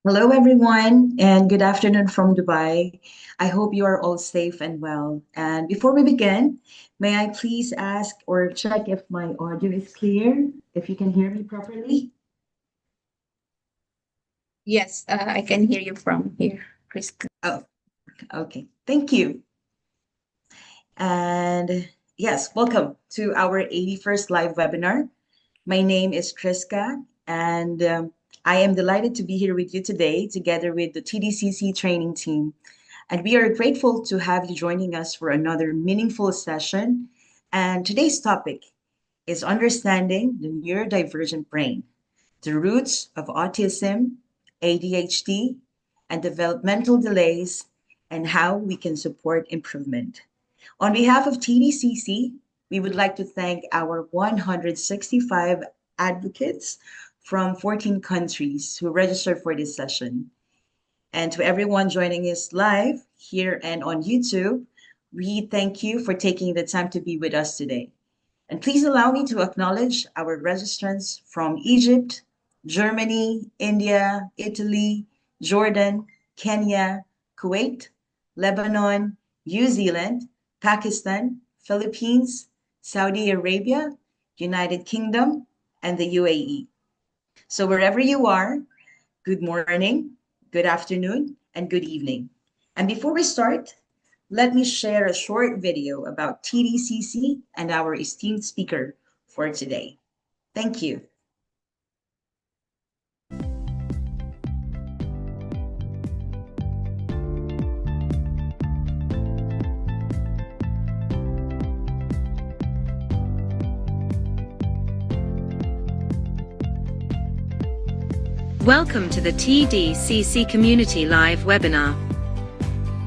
Hello, everyone, and good afternoon from Dubai. I hope you are all safe and well. And before we begin, may I please ask or check if my audio is clear, if you can hear me properly? Yes, I can hear you from here, Krista. Oh, okay. Thank you. And yes, welcome to our 81st live webinar. My name is Triska, and I am delighted to be here with you today together with the TDCC training team. And we are grateful to have you joining us for another meaningful session. And today's topic is understanding the neurodivergent brain, the roots of autism, ADHD, and developmental delays, and how we can support improvement. On behalf of TDCC, we would like to thank our 165 advocates from 14 countries who registered for this session. And to everyone joining us live here and on YouTube, we thank you for taking the time to be with us today. And please allow me to acknowledge our registrants from Egypt, Germany, India, Italy, Jordan, Kenya, Kuwait, Lebanon, New Zealand, Pakistan, Philippines, Saudi Arabia, United Kingdom, and the UAE. So wherever you are, good morning, good afternoon, and good evening. And before we start, let me share a short video about TDCC and our esteemed speaker for today. Thank you. Welcome to the TDCC Community Live webinar.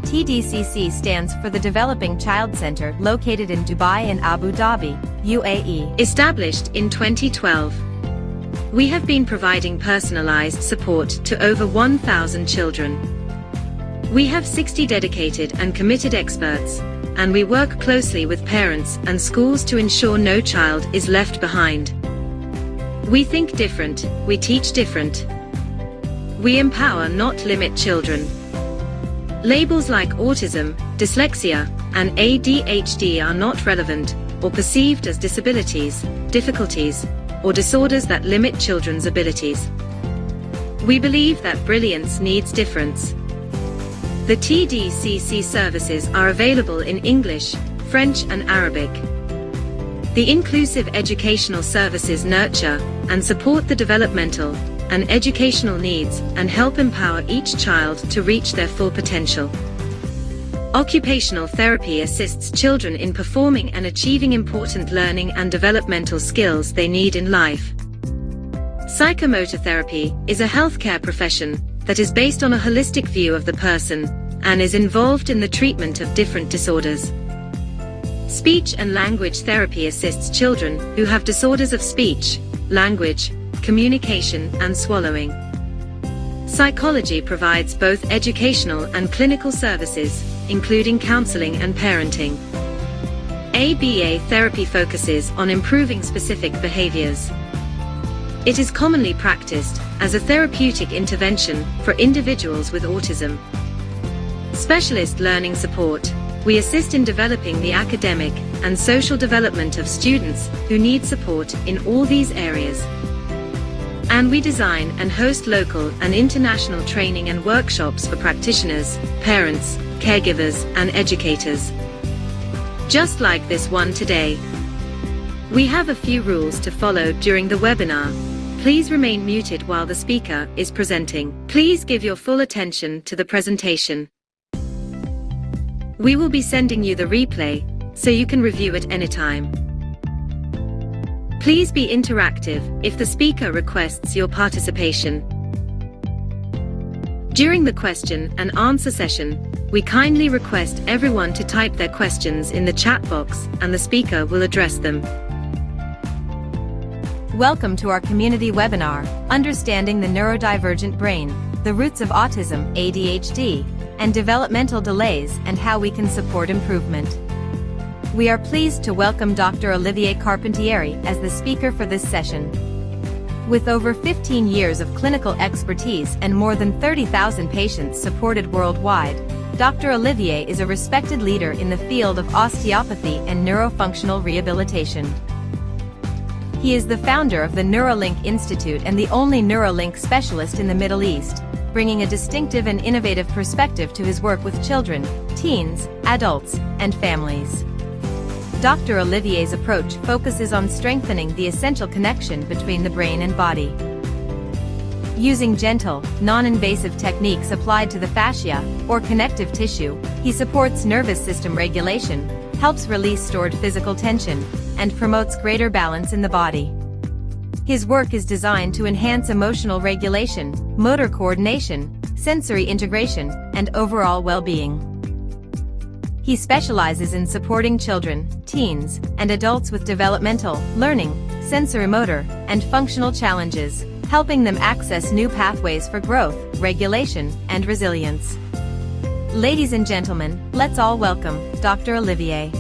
TDCC stands for the Developing Child Center located in Dubai and Abu Dhabi, UAE. Established in 2012. We have been providing personalized support to over 1,000 children. We have 60 dedicated and committed experts, and we work closely with parents and schools to ensure no child is left behind. We think different, we teach different. We empower, not limit children. Labels like autism, dyslexia, and ADHD are not relevant or perceived as disabilities, difficulties, or disorders that limit children's abilities. We believe that brilliance needs difference. The TDCC services are available in English, French, and Arabic. The inclusive educational services nurture and support the developmental and educational needs and help empower each child to reach their full potential. Occupational therapy assists children in performing and achieving important learning and developmental skills they need in life. Psychomotor therapy is a healthcare profession that is based on a holistic view of the person and is involved in the treatment of different disorders. Speech and language therapy assists children who have disorders of speech, language, communication, and swallowing. Psychology provides both educational and clinical services, including counseling and parenting. ABA therapy focuses on improving specific behaviors. It is commonly practiced as a therapeutic intervention for individuals with autism. Specialist learning support. We assist in developing the academic and social development of students who need support in all these areas. And we design and host local and international training and workshops for practitioners, parents, caregivers, and educators. Just like this one today. We have a few rules to follow during the webinar. Please remain muted while the speaker is presenting. Please give your full attention to the presentation. We will be sending you the replay, so you can review it anytime. Please be interactive if the speaker requests your participation. During the question and answer session, we kindly request everyone to type their questions in the chat box and the speaker will address them. Welcome to our community webinar, Understanding the Neurodivergent Brain, the Roots of Autism, ADHD, and Developmental Delays and How We Can Support Improvement. We are pleased to welcome Dr. Olivier Carpentieri as the speaker for this session. With over 15 years of clinical expertise and more than 30,000 patients supported worldwide, Dr. Olivier is a respected leader in the field of osteopathy and neurofunctional rehabilitation. He is the founder of the Neuralink Institute and the only Neuralink specialist in the Middle East, bringing a distinctive and innovative perspective to his work with children, teens, adults, and families. Dr. Olivier's approach focuses on strengthening the essential connection between the brain and body. Using gentle, non-invasive techniques applied to the fascia, or connective tissue, he supports nervous system regulation, helps release stored physical tension, and promotes greater balance in the body. His work is designed to enhance emotional regulation, motor coordination, sensory integration, and overall well-being. He specializes in supporting children, teens, and adults with developmental, learning, sensorimotor, and functional challenges, helping them access new pathways for growth, regulation, and resilience. Ladies and gentlemen, let's all welcome Dr. Olivier.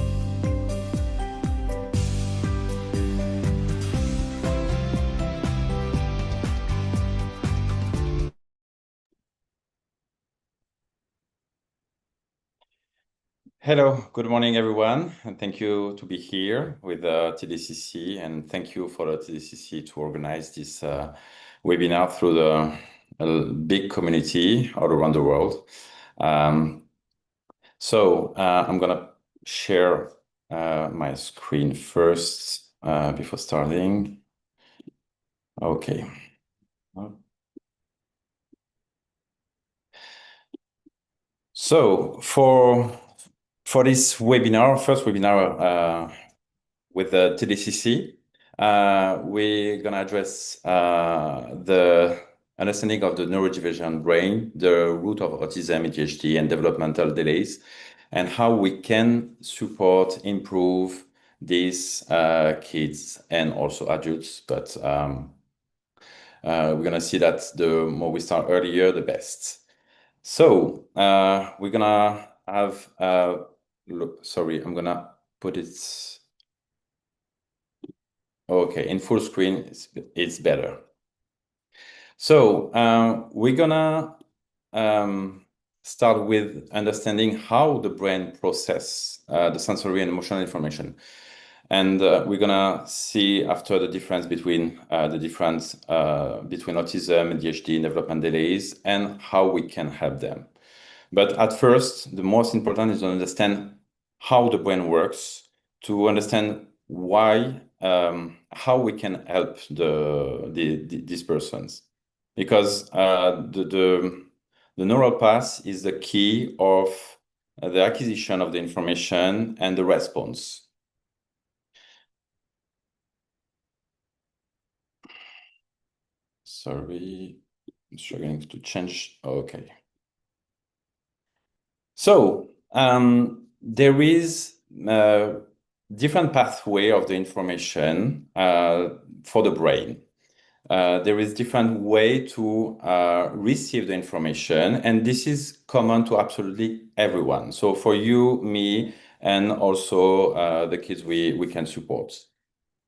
Hello, good morning, everyone, and thank you to be here with TDCC, and thank you for the TDCC to organize this webinar through the big community all around the world. I'm gonna share my screen first before starting. Okay. So for this webinar, first webinar with the TDCC, we're gonna address the understanding of the neurodivergent brain, the root of autism, ADHD, and developmental delays, and how we can support, improve these kids and also adults. But we're gonna see that the more we start earlier, the best. So we're gonna have look, sorry, I'm gonna put it okay in full screen. It's better. So we're gonna start with understanding how the brain processes the sensory and emotional information, and we're gonna see after the difference between between autism, ADHD, and development delays, and how we can help them. But at first, the most important is to understand how the brain works, to understand why, how we can help these persons, because the neural path is the key of the acquisition of the information and the response. Sorry, I'm struggling to change. Okay. So there is different pathway of the information for the brain. There is different way to receive the information, and this is common to absolutely everyone. So for you, me, and also the kids we can support.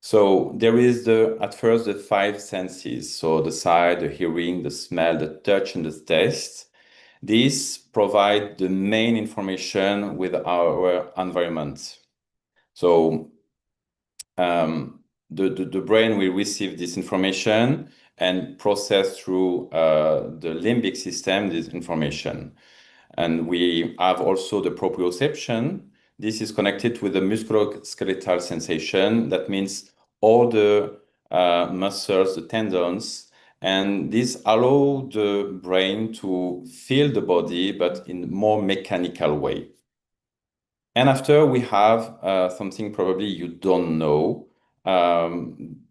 So there is at first the five senses. So the sight, the hearing, the smell, the touch, and the taste. These provide the main information with our environment. So the brain will receive this information and process through the limbic system this information. And we have also the proprioception. This is connected with the musculoskeletal sensation. That means all the muscles, the tendons, and this allows the brain to feel the body, but in more mechanical way. And after we have something probably you don't know.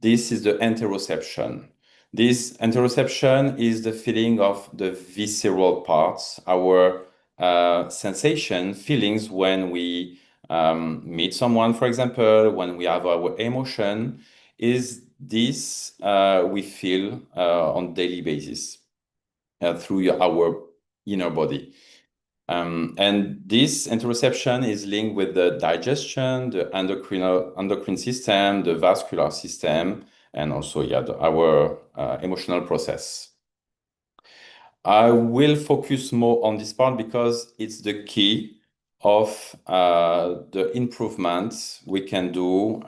This is the interoception. This interoception is the feeling of the visceral parts, our sensation, feelings when we meet someone, for example, when we have our emotion, is this we feel on daily basis through our inner body. And this interoception is linked with the digestion, the endocrine system, the vascular system, and also our emotional process. I will focus more on this part because it's the key of the improvements we can do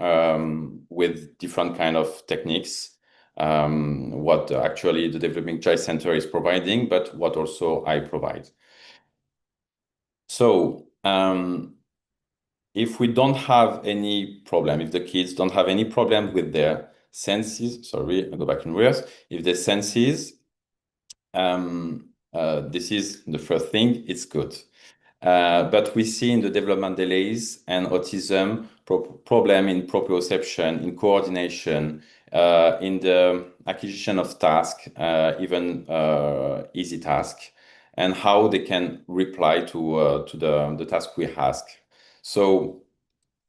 with different kind of techniques. What actually the Developing Child Center is providing, but what also I provide. So if we don't have any problem, if the kids don't have any problem with their senses, sorry, I'll go back in reverse. If their senses, this is the first thing, it's good. But we see in the development delays and autism problem in proprioception, in coordination, in the acquisition of task, even easy task, and how they can reply to the task we ask. So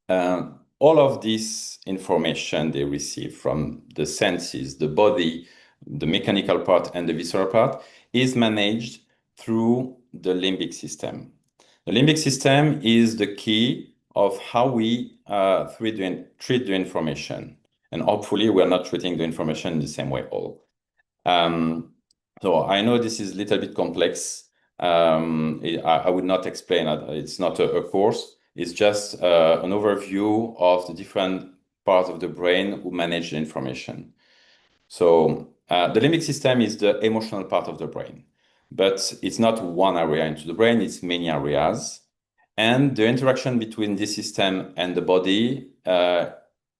all of this information they receive from the senses, the body, the mechanical part, and the visceral part is managed through the limbic system. The limbic system is the key of how we treat the information. And hopefully we are not treating the information in the same way all. So I know this is a little bit complex. I would not explain it. It's not a course. It's just an overview of the different parts of the brain who manage the information. So the limbic system is the emotional part of the brain, but it's not one area into the brain, it's many areas. And the interaction between this system and the body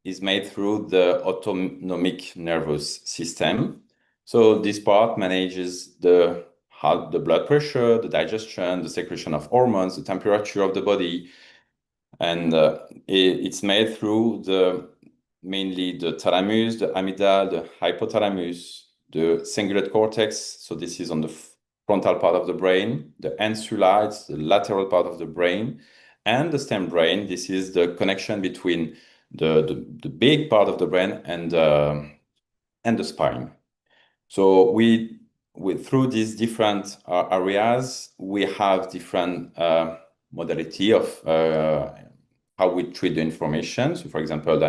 is made through the autonomic nervous system. So this part manages the blood pressure, the digestion, the secretion of hormones, the temperature of the body. And it's made through mainly the thalamus, the amygdala, the hypothalamus, the cingulate cortex. So this is on the frontal part of the brain, the insula, it's the lateral part of the brain, and the stem brain. This is the connection between the big part of the brain and the spine. So through these different areas, we have different modality of how we treat the information. So, for example, the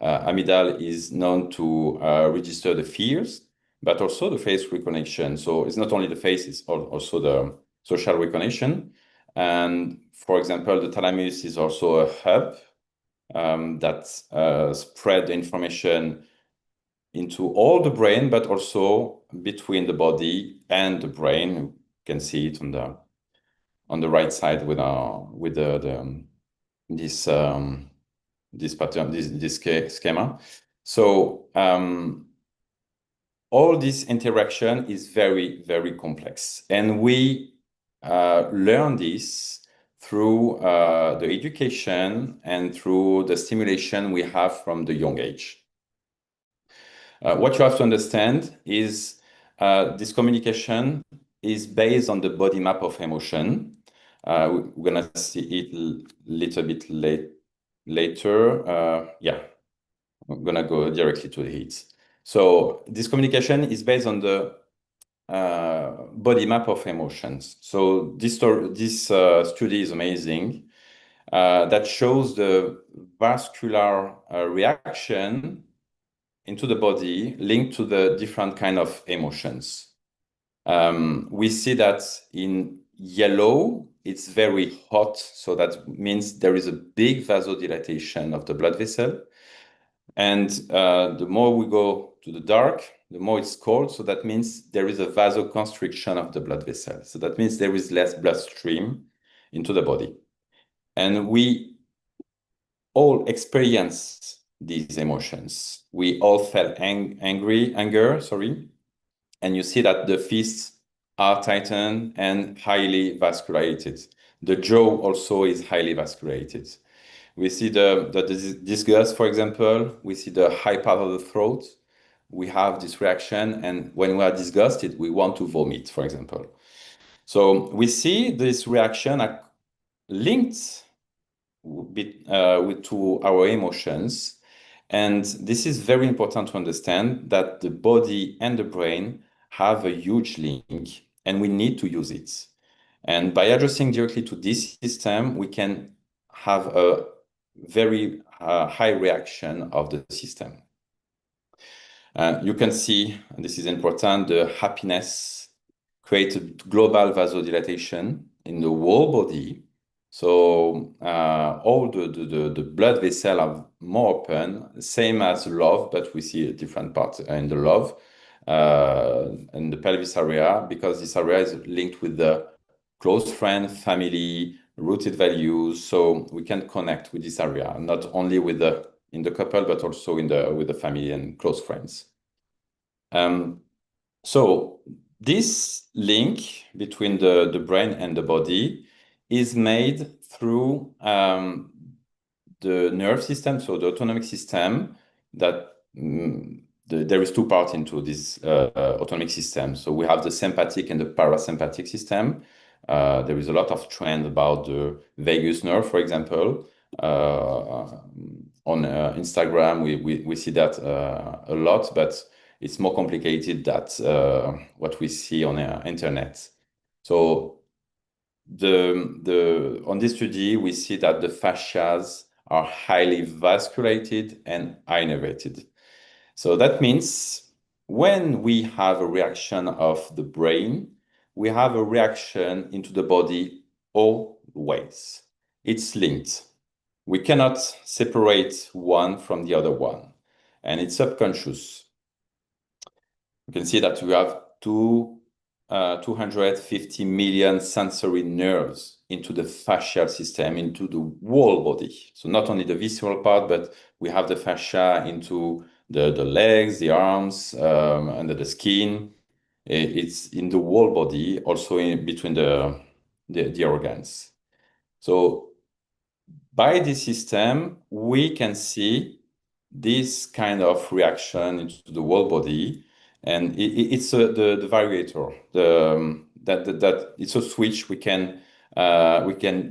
amygdala is known to register the fears, but also the face recognition. So it's not only the face, it's also the social recognition. And for example, the thalamus is also a hub that spread the information into all the brain, but also between the body and the brain. You can see it on the right side with this pattern, this schema. So all this interaction is very, very complex, and we learn this through the education and through the stimulation we have from the young age. What you have to understand is this communication is based on the body map of emotion. We're gonna see it a little bit later. Yeah, I'm gonna go directly to the heat. So this communication is based on the body map of emotions. So this study is amazing. That shows the vascular reaction into the body linked to the different kind of emotions. We see that in yellow, it's very hot, so that means there is a big vasodilatation of the blood vessel. And the more we go to the dark, the more it's cold, so that means there is a vasoconstriction of the blood vessel. So that means there is less bloodstream into the body. And we all experience these emotions. We all felt anger, sorry. And you see that the fists are tightened and highly vasculated. The jaw also is highly vasculated. We see the disgust, for example. We see the high part of the throat. We have this reaction, and when we are disgusted, we want to vomit, for example. So we see this reaction linked to our emotions. And this is very important to understand that the body and the brain have a huge link, and we need to use it. And by addressing directly to this system, we can have a very high reaction of the system. You can see, and this is important, the happiness creates a global vasodilatation in the whole body. So all the blood vessels are more open, same as love, but we see a different part in the love, in the pelvis area, because this area is linked with the close friend, family, rooted values. So we can connect with this area, not only in the couple, but also with the family and close friends. So this link between the brain and the body is made through the nerve system, so the autonomic system. That there is two parts into this autonomic system. So we have the sympathetic and the parasympathetic system. There is a lot of trend about the vagus nerve, for example. On Instagram, we see that a lot, but it's more complicated than what we see on the internet. So on this study, we see that the fascias are highly vasculated and innervated. So that means when we have a reaction of the brain, we have a reaction into the body always. It's linked. We cannot separate one from the other one, and it's subconscious. You can see that we have 250 million sensory nerves into the fascial system, into the whole body. So not only the visceral part, but we have the fascia into the legs, the arms, under the skin. It's in the whole body, also in between the organs. So by this system, we can see this kind of reaction into the whole body, and it's the variator. That it's a switch we can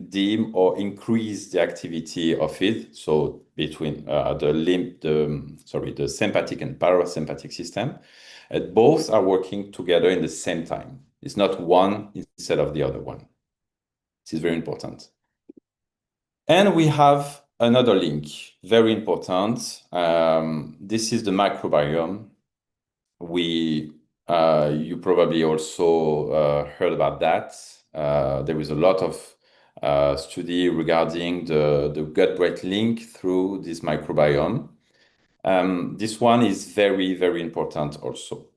dim or increase the activity of it. So between the sympathetic and parasympathetic system, and both are working together in the same time. It's not one instead of the other one. This is very important. And we have another link, very important. This is the microbiome. You probably also heard about that. There is a lot of study regarding the gut-brain link through this microbiome. This one is very, very important also.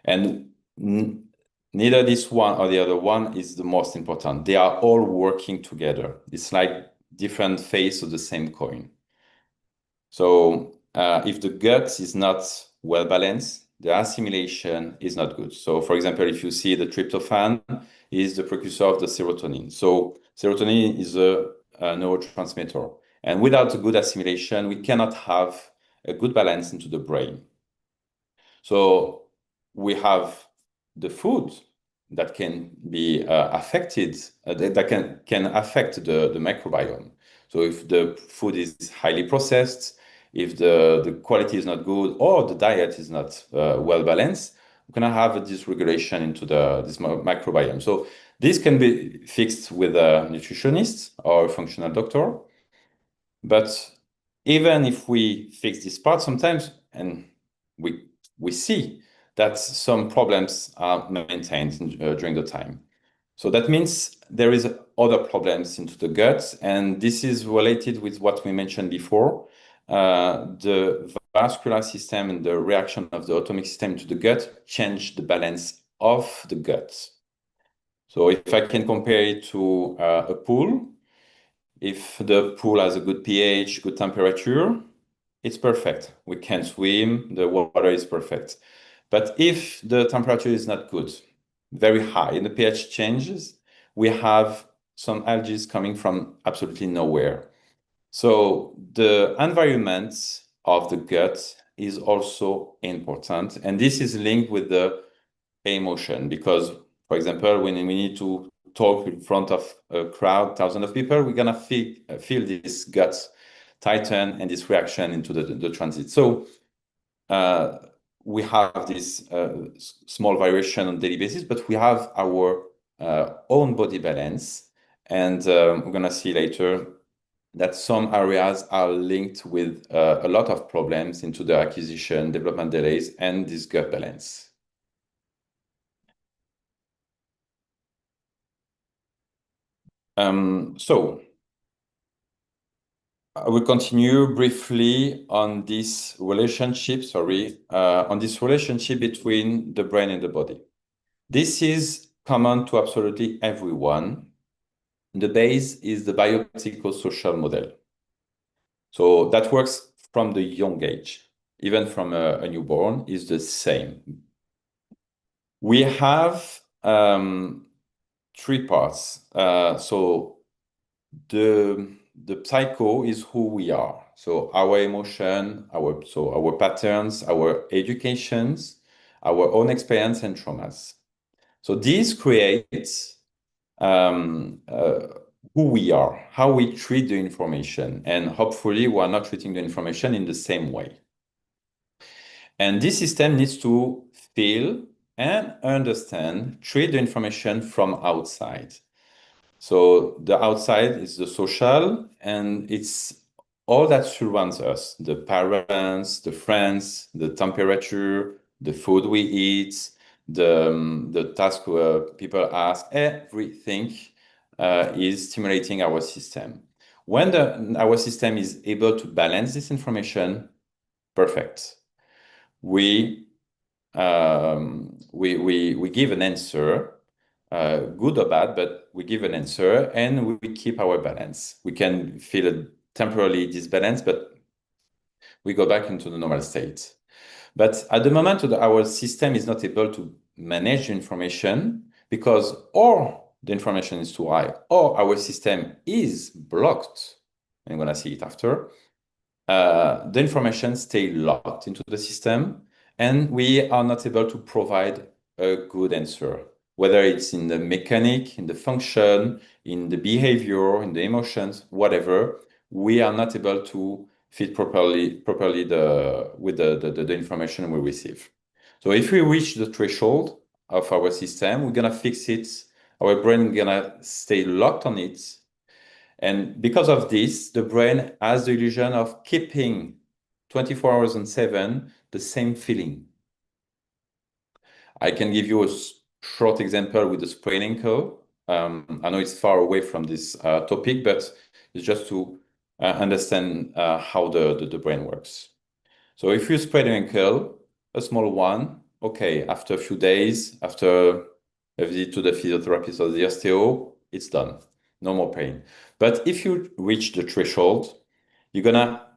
And neither this one or the other one is the most important. They are all working together. It's like different face of the same coin. So if the gut is not well balanced, the assimilation is not good. So for example, if you see the tryptophan is the precursor of the serotonin. So serotonin is a neurotransmitter. And without a good assimilation, we cannot have a good balance into the brain. So we have the food that can be affected, that can affect the microbiome. So if the food is highly processed, if the quality is not good, or the diet is not well balanced, we're gonna have a dysregulation into this microbiome. So this can be fixed with a nutritionist or a functional doctor. But even if we fix this part sometimes, and we see that some problems are maintained during the time. So that means there is other problems into the gut, and this is related with what we mentioned before. The vascular system and the reaction of the autonomic system to the gut change the balance of the gut. So if I can compare it to a pool, if the pool has a good pH, good temperature, it's perfect. We can swim, the water is perfect. But if the temperature is not good, very high, and the pH changes, we have some algae coming from absolutely nowhere. So the environment of the gut is also important. And this is linked with the emotion because, for example, when we need to talk in front of a crowd, thousands of people, we're gonna feel this gut tighten and this reaction into the transit. So we have this small variation on a daily basis, but we have our own body balance. And we're gonna see later that some areas are linked with a lot of problems into the acquisition, development delays, and this gut balance. So I will continue briefly on this relationship, on this relationship between the brain and the body. This is common to absolutely everyone. The base is the biopsychosocial model. So that works from the young age, even from a newborn, is the same. We have three parts. So the psycho is who we are. So our emotion, our patterns, our educations, our own experience and traumas. So this creates who we are, how we treat the information, and hopefully we are not treating the information in the same way. And this system needs to feel and understand, treat the information from outside. So the outside is the social, and it's all that surrounds us, the parents, the friends, the temperature, the food we eat, the task people ask, everything is stimulating our system. When our system is able to balance this information, perfect. We give an answer, good or bad, but we give an answer and we keep our balance. We can feel a temporarily disbalance, but we go back into the normal state. But at the moment, our system is not able to manage the information because or the information is too high, or our system is blocked. I'm gonna see it after. The information stay locked into the system, and we are not able to provide a good answer, whether it's in the mechanic, in the function, in the behavior, in the emotions, whatever. We are not able to fit properly with the information we receive. So if we reach the threshold of our system, we're gonna fix it. Our brain gonna stay locked on it. And because of this, the brain has the illusion of keeping 24 hours on 7 the same feeling. I can give you a short example with the sprained ankle. I know it's far away from this topic, but it's just to understand how the brain works. So if you sprain an ankle, a small one, okay, after a few days, after a visit to the physiotherapist or the osteo, it's done. No more pain. But if you reach the threshold, you're gonna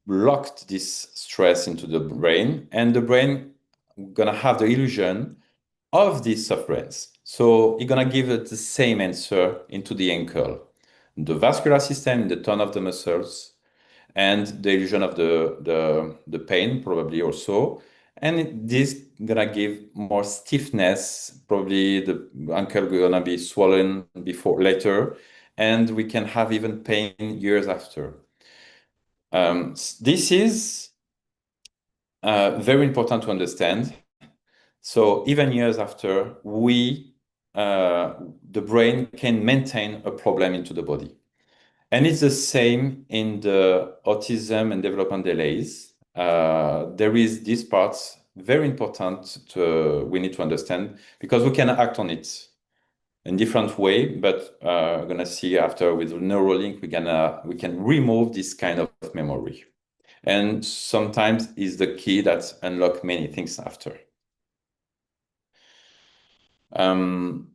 lock this stress into the brain, and the brain gonna have the illusion of this sufferance. So you're gonna give it the same answer into the ankle, the vascular system, the tone of the muscles, and the illusion of the pain, probably also. And this gonna give more stiffness, probably the ankle gonna be swollen later, and we can have even pain years after. This is very important to understand. So even years after, the brain can maintain a problem into the body. And it's the same in the autism and development delays. There is this part very important we need to understand, because we can act on it in different way, but we're gonna see after with Neuralink, we can remove this kind of memory. And sometimes is the key that unlock many things after. I'm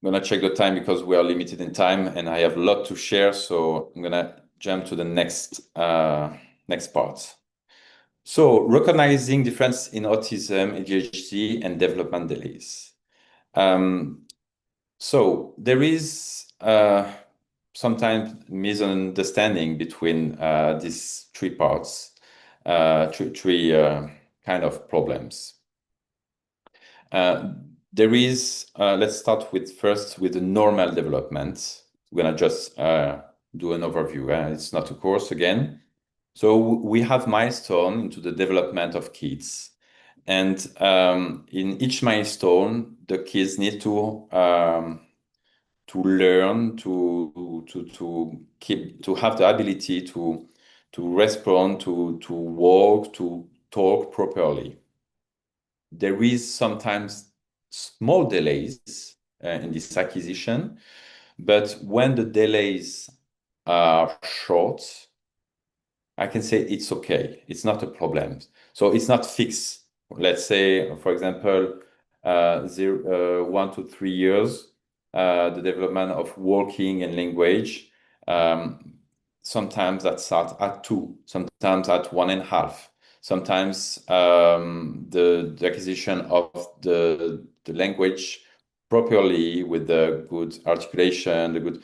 gonna check the time because we are limited in time and I have a lot to share. So I'm gonna jump to the next part. So recognizing difference in autism, ADHD, and development delays. So there is sometimes misunderstanding between these three parts, three kind of problems. There is, let's start first with the normal development. We're gonna just do an overview. It's not a course again. So we have milestone into the development of kids. And in each milestone, the kids need to learn to have the ability to respond, to walk, to talk properly. There is sometimes small delays in this acquisition, but when the delays are short, I can say it's okay. It's not a problem. So it's not fixed. Let's say, for example, 1 to 3 years, the development of walking and language. Sometimes that starts at 2, sometimes at 1.5. Sometimes the acquisition of the language properly with the good articulation,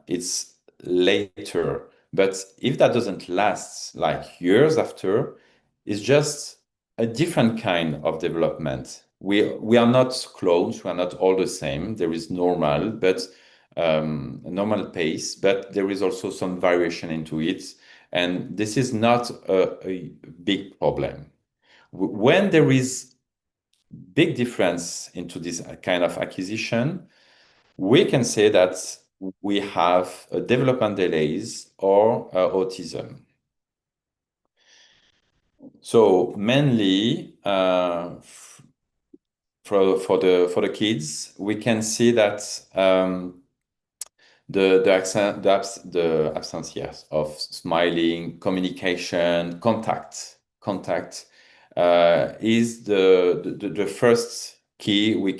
it's later. But if that doesn't last like years after, it's just a different kind of development. We are not clones, we are not all the same. There is normal, but a normal pace, but there is also some variation into it. And this is not a big problem. When there is big difference into this kind of acquisition, we can say that we have development delays or autism. So mainly for the kids, we can see that the absence, yes, of smiling, communication, contact is the first key we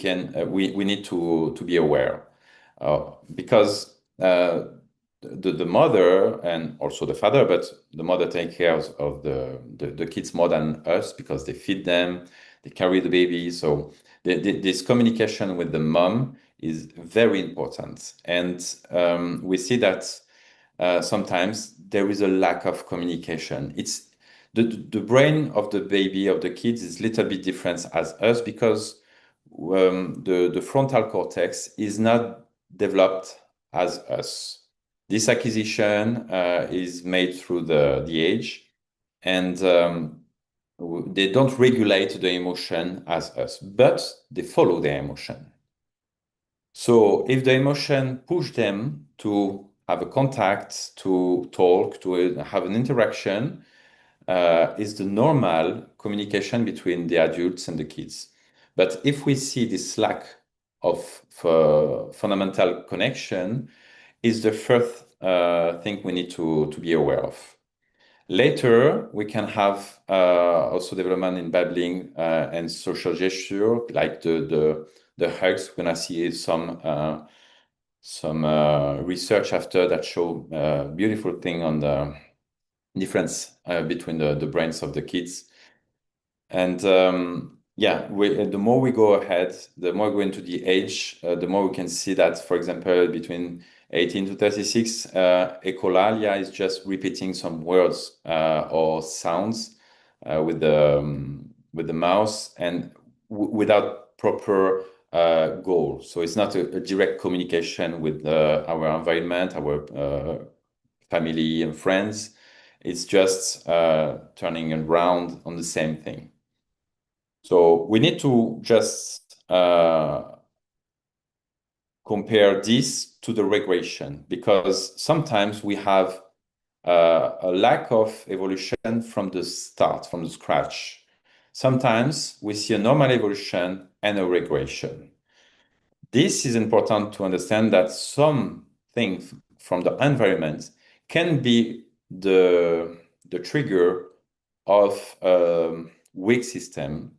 need to be aware, because the mother and also the father, but the mother takes care of the kids more than us because they feed them, they carry the baby. So this communication with the mom is very important. And we see that sometimes there is a lack of communication. It's the brain of the baby, of the kids, is a little bit different as us because the frontal cortex is not developed as us. This acquisition is made through the age, and they don't regulate the emotion as us, but they follow their emotion. So if the emotion push them to have a contact, to talk, to have an interaction, is the normal communication between the adults and the kids. But if we see this lack of fundamental connection, is the first thing we need to be aware of. Later, we can have also development in babbling and social gesture, like the hugs. We're gonna see some research after that show beautiful thing on the difference between the brains of the kids. And the more we go ahead, the more we go into the age, the more we can see that, for example, between 18 to 36, echolalia is just repeating some words or sounds with the mouth and without proper goal. So it's not a direct communication with our environment, our family and friends. It's just turning around on the same thing. So we need to just compare this to the regression, because sometimes we have a lack of evolution from the start, from the scratch. Sometimes we see a normal evolution and a regression. This is important to understand that some things from the environment can be the trigger of a weak system.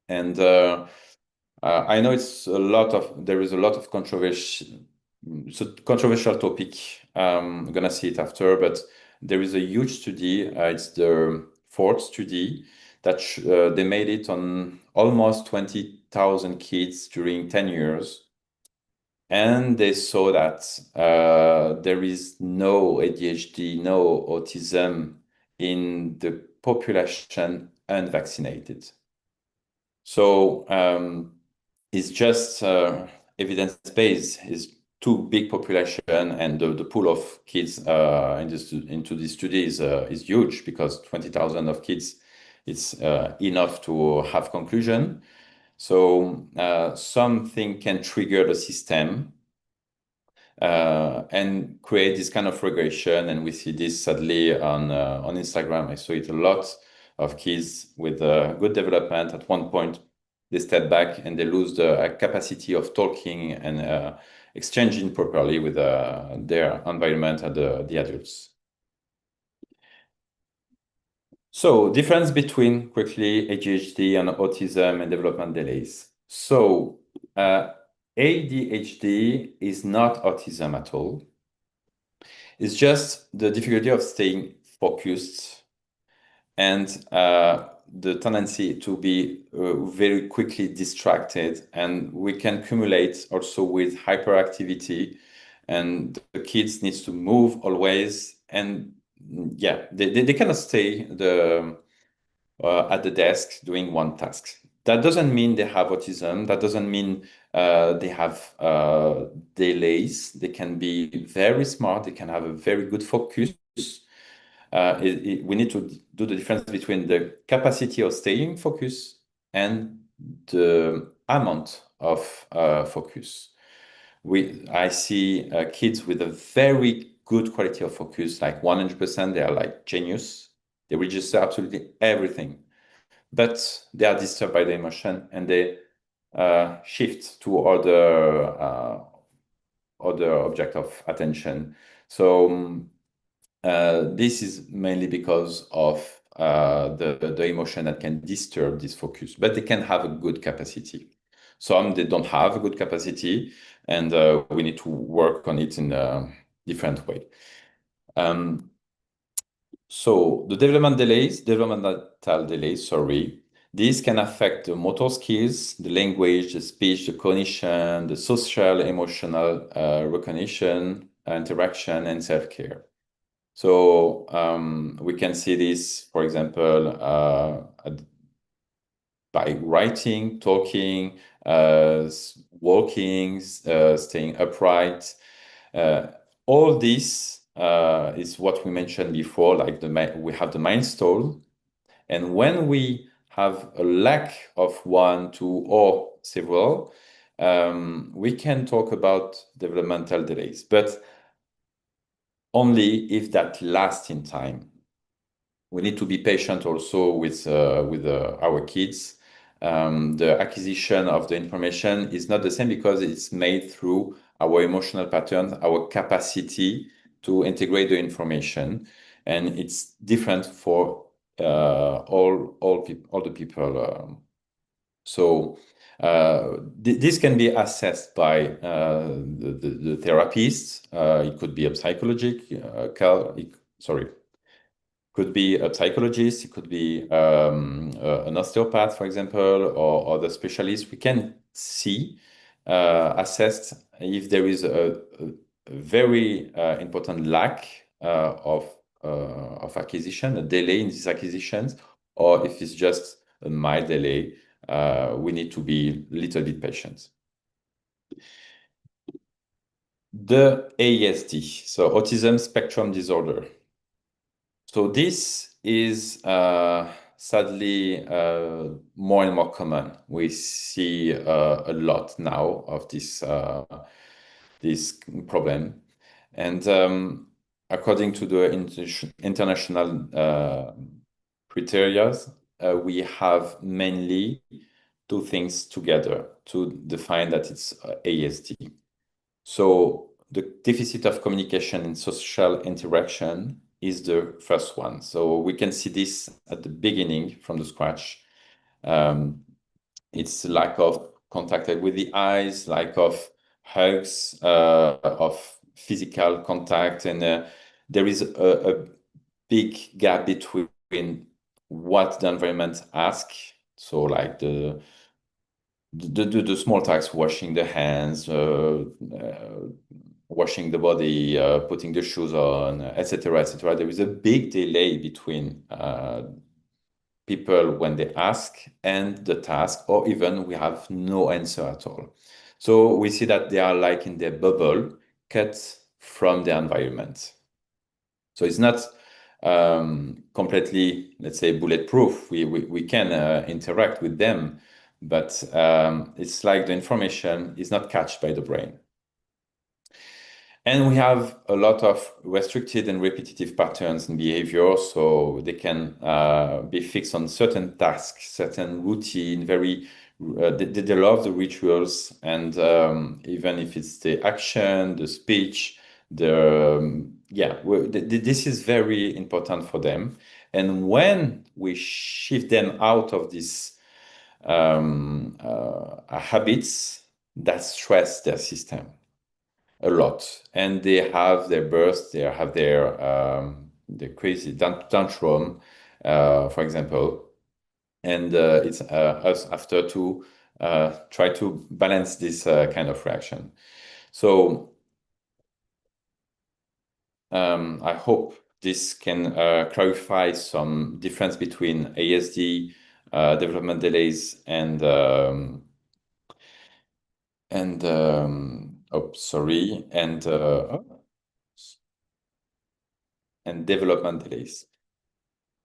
And I know there is a lot of controversy. It's a controversial topic. I'm gonna see it after, but there is a huge study. It's the fourth study that they made it on almost 20,000 kids during 10 years. And they saw that there is no ADHD, no autism in the population unvaccinated. So it's just evidence-based. It's too big population, and the pool of kids into this study is huge, because 20,000 of kids, it's enough to have conclusion. So something can trigger the system and create this kind of regression, and we see this sadly on Instagram. I saw it a lot of kids with good development. At one point, they step back and they lose the capacity of talking and exchanging properly with their environment and the adults. So, difference between quickly ADHD and autism and development delays. So, ADHD is not autism at all. It's just the difficulty of staying focused and the tendency to be very quickly distracted. And we can accumulate also with hyperactivity, and the kids needs to move always. And yeah, they cannot stay at the desk doing one task. That doesn't mean they have autism. That doesn't mean they have delays. They can be very smart. They can have a very good focus. We need to do the difference between the capacity of staying focused and the amount of focus. I see kids with a very good quality of focus, like 100%. They are like genius. They register absolutely everything, but they are disturbed by the emotion, and they shift to other object of attention. So this is mainly because of the emotion that can disturb this focus, but they can have a good capacity. Some they don't have a good capacity, and we need to work on it in a different way. So the developmental delays, sorry, these can affect the motor skills, the language, the speech, the cognition, the social, emotional recognition, interaction, and self-care. So we can see this, for example, by writing, talking, walking, staying upright. All this is what we mentioned before, like we have the milestone. And when we have a lack of one, two, or several, we can talk about developmental delays, but only if that lasts in time. We need to be patient also with our kids. The acquisition of the information is not the same, because it's made through our emotional patterns, our capacity to integrate the information, and it's different for all the people. So this can be assessed by the therapist. It could be a could be a psychologist, it could be an osteopath, for example, or other specialists. We can see, assess if there is a very important lack of acquisition, a delay in these acquisitions, or if it's just a mild delay we need to be a little bit patient. The ASD, so Autism Spectrum Disorder. So this is sadly more and more common. We see a lot now of this problem, and according to the international criteria, we have mainly two things together to define that it's ASD. So the deficit of communication and social interaction is the first one. So we can see this at the beginning from the scratch. It's lack of contact with the eyes, lack of hugs, of physical contact, and there is a big gap between what the environment asks. So like the small tasks, washing the hands, washing the body, putting the shoes on, etc., etc. There is a big delay between people when they ask and the task, or even we have no answer at all. So we see that they are like in their bubble, cut from the environment. So it's not completely, let's say, bulletproof. We can interact with them, but it's like the information is not catched by the brain. And we have a lot of restricted and repetitive patterns in behavior, so they can be fixed on certain tasks, certain routine, they love the rituals, and even if it's the action, the speech, this is very important for them. And when we shift them out of these habits, that stress their system a lot, and they have their bursts, they have the crazy tantrum, for example, and it's us after to try to balance this kind of reaction. So I hope this can clarify some difference between ASD, development delays, and development delays.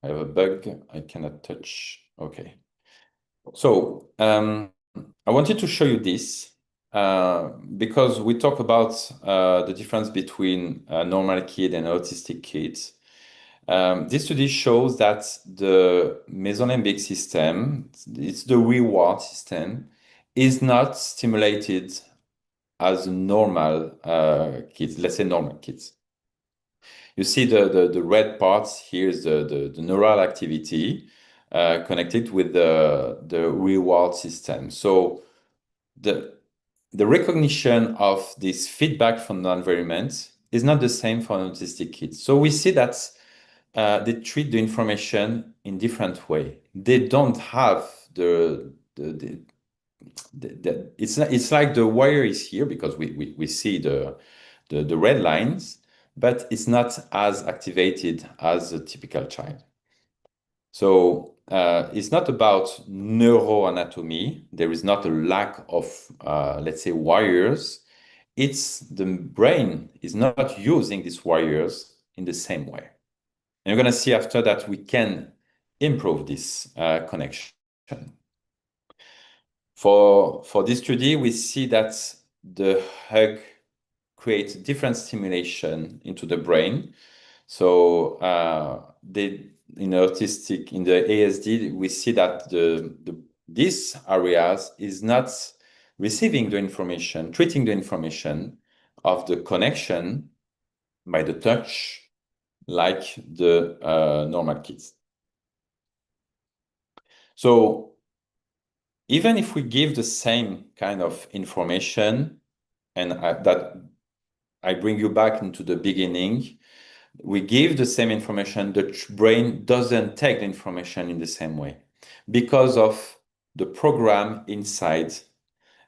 I have a bug I cannot touch. Okay. So I wanted to show you this because we talk about the difference between a normal kid and autistic kids. This study shows that the mesolimbic system, it's the reward system, is not stimulated as normal kids, let's say normal kids. You see the red parts here is the neural activity connected with the reward system. So the recognition of this feedback from the environment is not the same for an autistic kid. So we see that they treat the information in different way. They don't have it's like the wire is here because we see the red lines, but it's not as activated as a typical child. So it's not about neuroanatomy. There is not a lack of, let's say, wires. It's the brain is not using these wires in the same way. And you're going to see after that we can improve this connection. For this study, we see that the hug creates different stimulation into the brain. So in the ASD, we see that these areas is not receiving the information, treating the information of the connection by the touch like the normal kids. So even if we give the same kind of information, and that I bring you back into the beginning, we give the same information, the brain doesn't take the information in the same way because of the program inside.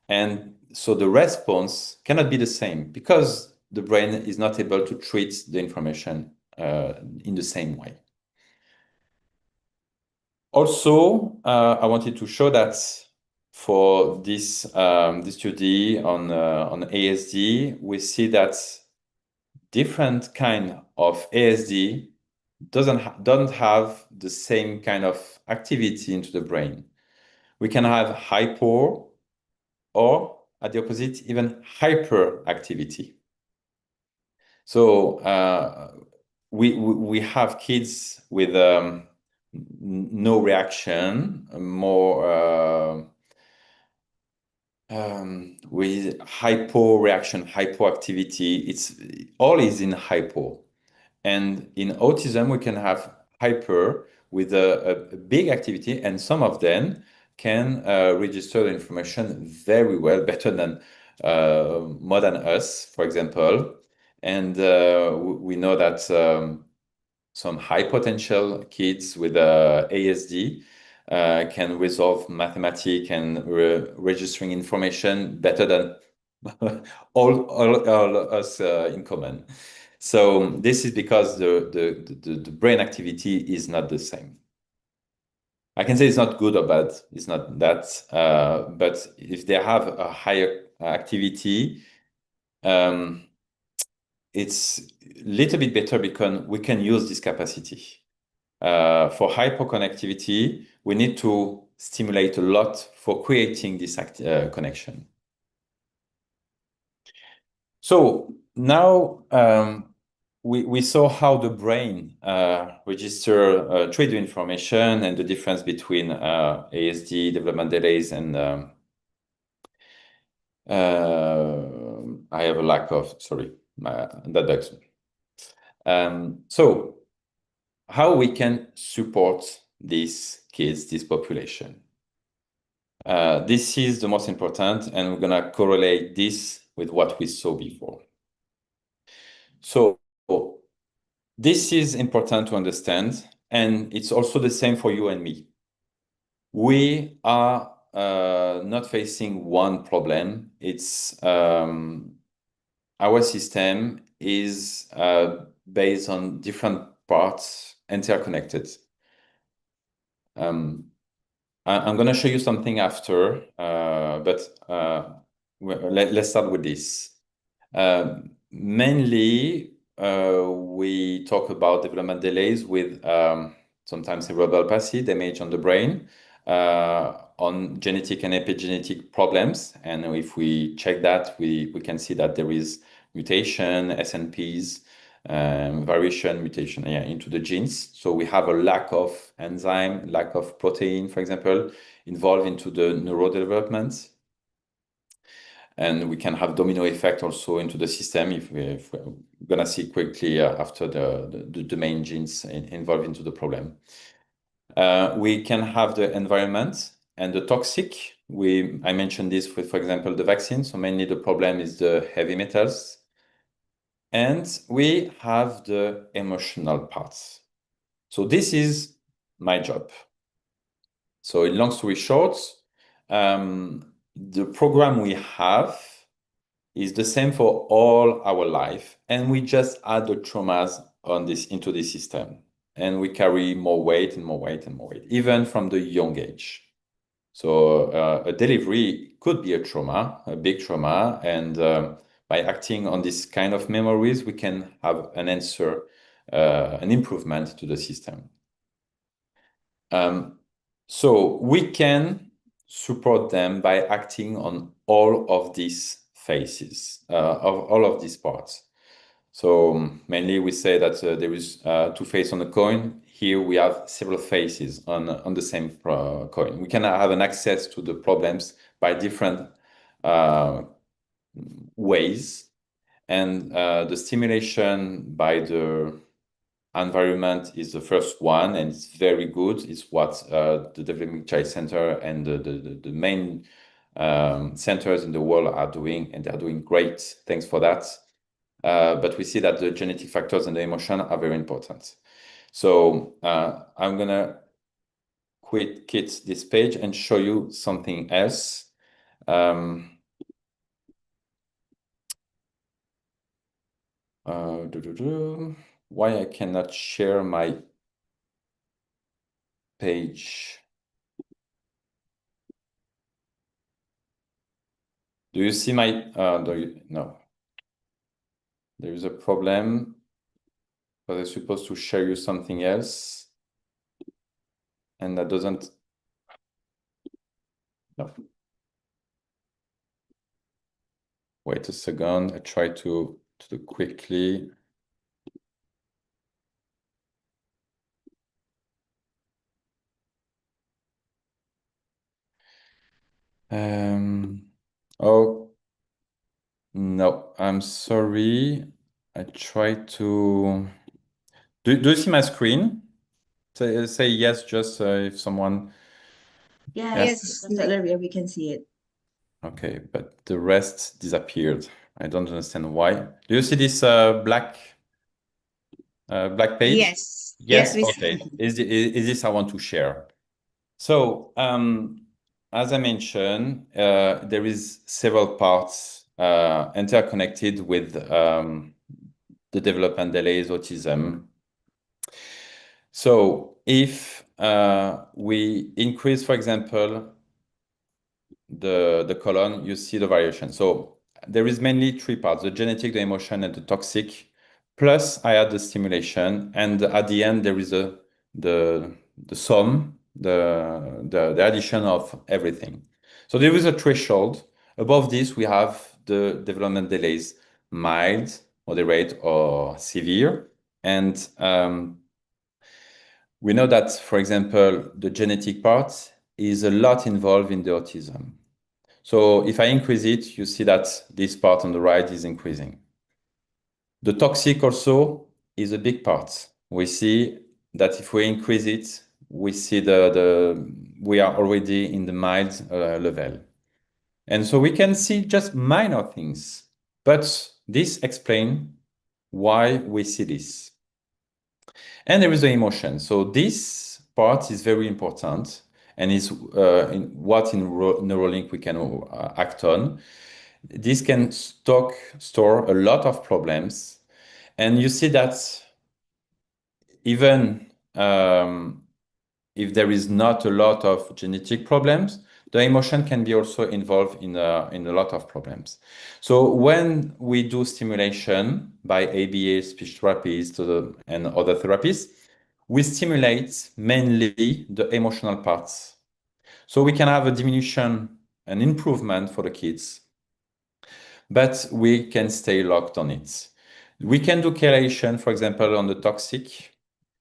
And so the response cannot be the same because the brain is not able to treat the information in the same way. Also, I wanted to show that for this study on ASD, we see that different kind of ASD don't have the same kind of activity into the brain. We can have hypo or, at the opposite, even hyperactivity. So we have kids with no reaction, more with hypo reaction, hypoactivity. It's all is in hypo. And in autism, we can have hyper with a big activity, and some of them can register the information very well, better than more than us, for example. And we know that some high potential kids with ASD can resolve mathematics and registering information better than all us in common. So this is because the brain activity is not the same. I can say it's not good or bad. It's not that. But if they have a higher activity, it's a little bit better because we can use this capacity. For hyperconnectivity, we need to stimulate a lot for creating this connection. So now we saw how the brain register trade information and the difference between ASD, development delays, and I have a lack of, sorry, that. So how we can support these kids, this population. This is the most important, and we're gonna correlate this with what we saw before. So this is important to understand, and it's also the same for you and me. We are not facing one problem. It's our system is based on different parts, interconnected. I'm going to show you something after, but let's start with this. Mainly, we talk about development delays with sometimes cerebral palsy, damage on the brain, on genetic and epigenetic problems. And if we check that, we can see that there is mutation, SNPs, variation, mutation into the genes. So we have a lack of enzyme, lack of protein, for example, involved into the neurodevelopment. And we can have domino effect also into the system if we're gonna see quickly after the main genes involved into the problem. We can have the environment and the toxic. I mentioned this with, for example, the vaccine. So mainly the problem is the heavy metals. And we have the emotional parts. So this is my job. So in long story short, the program we have is the same for all our life, and we just add the traumas into the system, and we carry more weight and more weight and more weight, even from the young age. So a delivery could be a trauma, a big trauma, and by acting on this kind of memories, we can have an answer, an improvement to the system. So we can support them by acting on all of these phases, of all of these parts. So mainly we say that there is two faces on the coin. Here we have several faces on the same coin. We can have an access to the problems by different ways, and the stimulation by the environment is the first one, and it's very good. It's what the Developing Child Center and the main centers in the world are doing, and they're doing great. Thanks for that. But we see that the genetic factors and the emotion are very important. So I'm gonna quit this page and show you something else. Why I cannot share my page. Do you see my, no. There is a problem, but I'm supposed to show you something else. And that doesn't, no. Wait a second, I try to do quickly. Oh, no, I'm sorry. I try to, do you see my screen? Say yes, just if someone, Yes, Dr. Olivia, we can see it. okay, but the rest disappeared. I don't understand why. Do you see this black page? Yes. Yes, Yes, we okay. Is this I want to share? So, as I mentioned, there is several parts interconnected with the development delays, autism. So, if we increase, for example, the colon, you see the variation. So there is mainly three parts: the genetic, the emotion, and the toxic. Plus, I add the stimulation, and at the end there is the sum, the addition of everything. So there is a threshold. Above this, we have the development delays: mild, moderate, or severe. And we know that, for example, the genetic part is a lot involved in the autism. So if I increase it, you see that this part on the right is increasing. The toxic also is a big part. We see that if we increase it, we see we are already in the mild level. And so we can see just minor things, but this explains why we see this. And there is the emotion. So this part is very important and is in Neuralink we can act on. This can store a lot of problems. And you see that even if there is not a lot of genetic problems, the emotion can be also involved in a lot of problems. So when we do stimulation by ABA, speech therapies and other therapies, we stimulate mainly the emotional parts. So we can have a diminution, an improvement for the kids, but we can stay locked on it. We can do chelation, for example, on the toxic,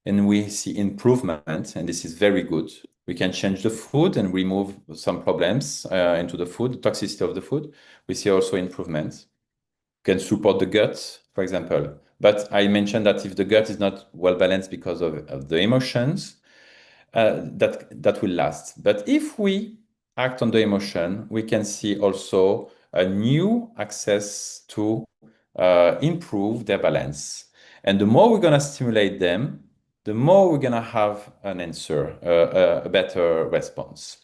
and we see improvement, and this is very good. We can change the food and remove some problems into the food, the toxicity of the food. We see also improvements. We can support the gut, for example. But I mentioned that if the gut is not well balanced because of the emotions, that will last. But if we act on the emotion, we can see also a new access to improve their balance. And the more we're going to stimulate them, the more we're going to have an answer, a better response.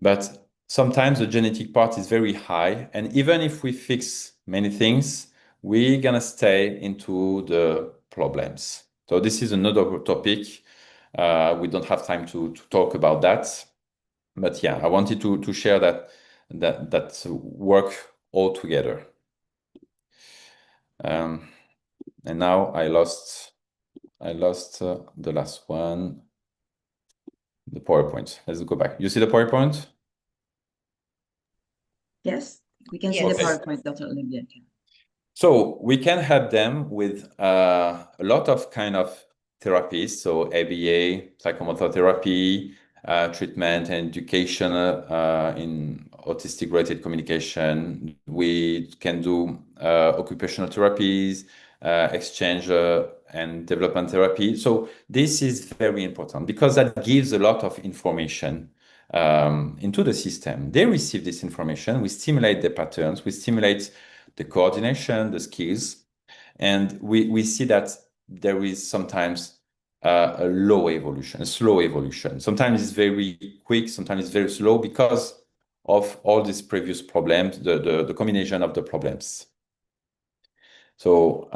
But sometimes the genetic part is very high. And even if we fix many things, we're going to stay into the problems. So this is another topic. We don't have time to talk about that. But yeah, I wanted to share that work all together. And now I lost the last one, the PowerPoint. Let's go back. You see the PowerPoint? Yes, we can see Yes. the Okay. PowerPoint, Dr. Olivia. So we can help them with a lot of kind of therapies. So ABA, psychomotor therapy, treatment and education in autistic-related communication. We can do occupational therapies, exchange and development therapy. So this is very important because that gives a lot of information into the system. They receive this information. We stimulate the patterns. We stimulate the coordination, the skills, and we see that there is sometimes a slow evolution. Sometimes it's very quick, sometimes it's very slow because of all these previous problems, the combination of the problems. So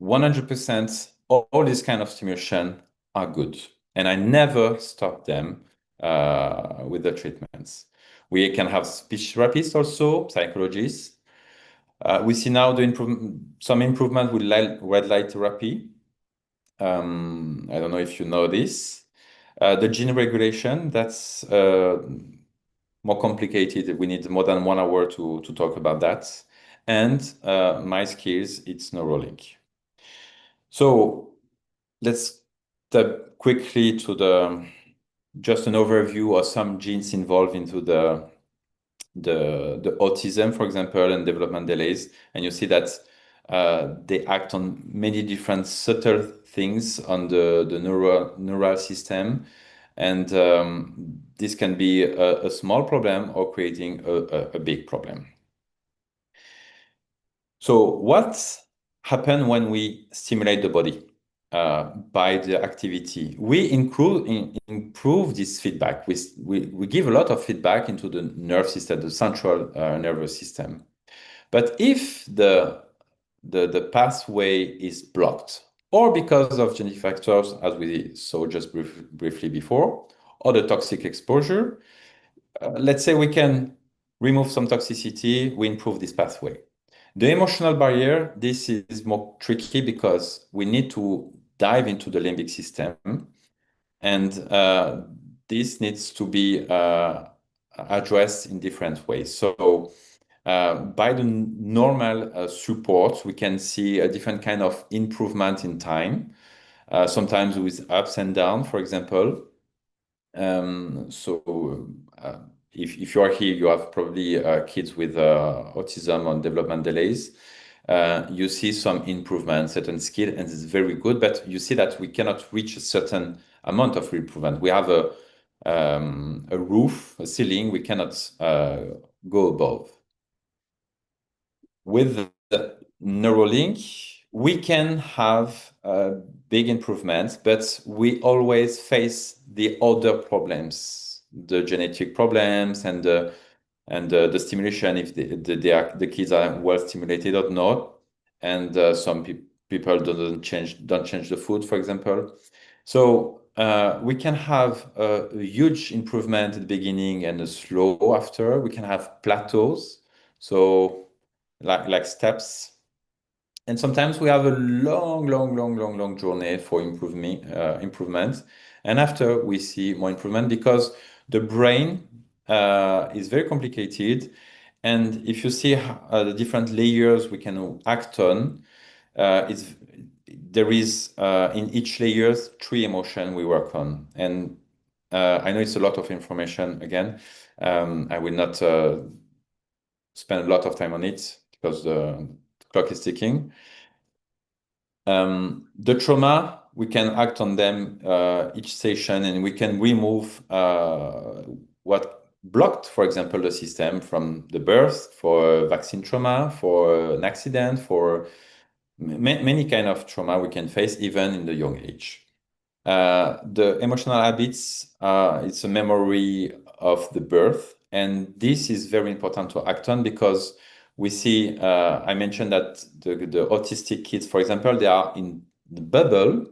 100% all these kind of stimulation are good. and I never stop them with the treatments. We can have speech therapists also, psychologists. We see now some improvement with red light therapy. I don't know if you know this. The gene regulation, that's more complicated. We need more than 1 hour to talk about that. And my skills, it's Neuralink. So let's step quickly to just an overview of some genes involved into the autism, for example, and development delays. And you see that they act on many different subtle things on the neural system. And this can be a small problem or creating a big problem. So what happens when we stimulate the body by the activity? We improve this feedback. We give a lot of feedback into the nerve system, the central nervous system. But if the pathway is blocked, or because of genetic factors, as we saw just briefly before, or the toxic exposure, let's say we can remove some toxicity, we improve this pathway. The emotional barrier, this is more tricky because we need to dive into the limbic system, and this needs to be addressed in different ways. So by the normal support, we can see a different kind of improvement in time, sometimes with ups and downs, for example. If you are here, you have probably kids with autism or development delays. You see some improvement, certain skill, and it's very good, but you see that we cannot reach a certain amount of improvement. We have a roof, a ceiling, we cannot go above. With the Neuralink, we can have big improvements, but we always face the other problems, the genetic problems and the stimulation, if the kids are well stimulated or not, and some people don't change the food, for example. So we can have a huge improvement at the beginning and a slow after. We can have plateaus, so like steps. And sometimes we have a long journey for improvement. And after we see more improvement because the brain is very complicated. And if you see the different layers we can act on, there is in each layer 3 emotions we work on. And I know it's a lot of information again. I will not spend a lot of time on it because the clock is ticking. The trauma, we can act on them each session, and we can remove what blocked, for example, the system from the birth, for vaccine trauma, for an accident, for many kind of trauma we can face even in the young age. The emotional habits, it's a memory of the birth, and this is very important to act on because we see, I mentioned that the autistic kids, for example, they are in the bubble.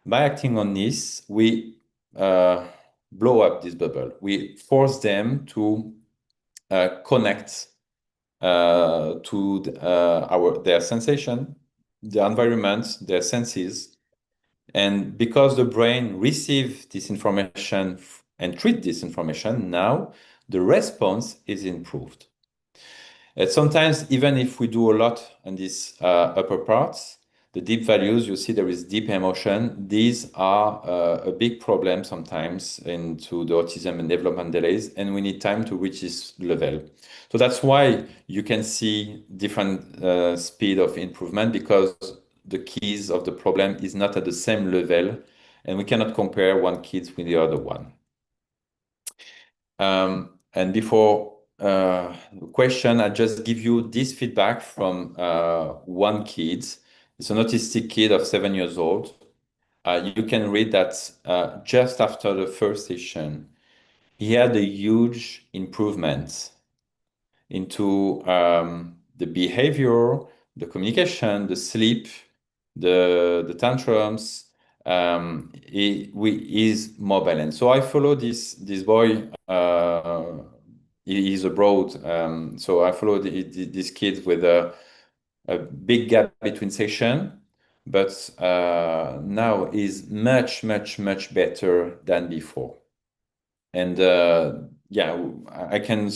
By acting on this, we blow up this bubble. We force them to connect to their sensation, their environment, their senses. And because the brain receives this information and treat this information, now the response is improved. And sometimes, even if we do a lot on these upper parts, the deep values, you see there is deep emotion. These are a big problem sometimes into the autism and development delays, and we need time to reach this level. So that's why you can see different speed of improvement because the keys of the problem is not at the same level, and we cannot compare one kid with the other one. And before question, I just give you this feedback from one kid. It's an autistic kid of 7 years old. You can read that just after the first session, he had a huge improvement into the behavior, the communication, the sleep, the tantrums, is mobile. And so I follow this boy. He is abroad, so I follow this kid with a big gap between session, but now is much, much, much better than before. And yeah, I can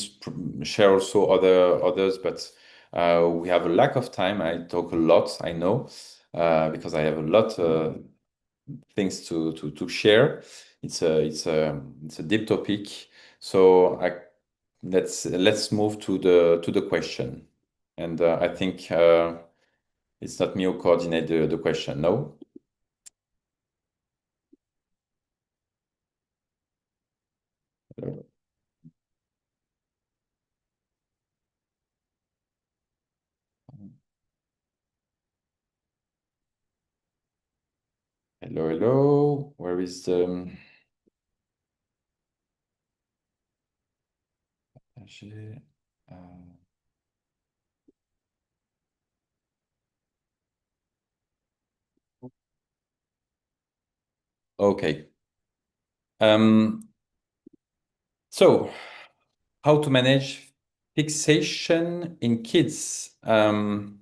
share also others, but we have a lack of time. I talk a lot, I know, because I have a lot things to share. It's a deep topic. So let's move to the question. And I think it's not me who coordinate the question. No. Hello, hello. Where is the uh, okay. So how to manage fixation in kids? Do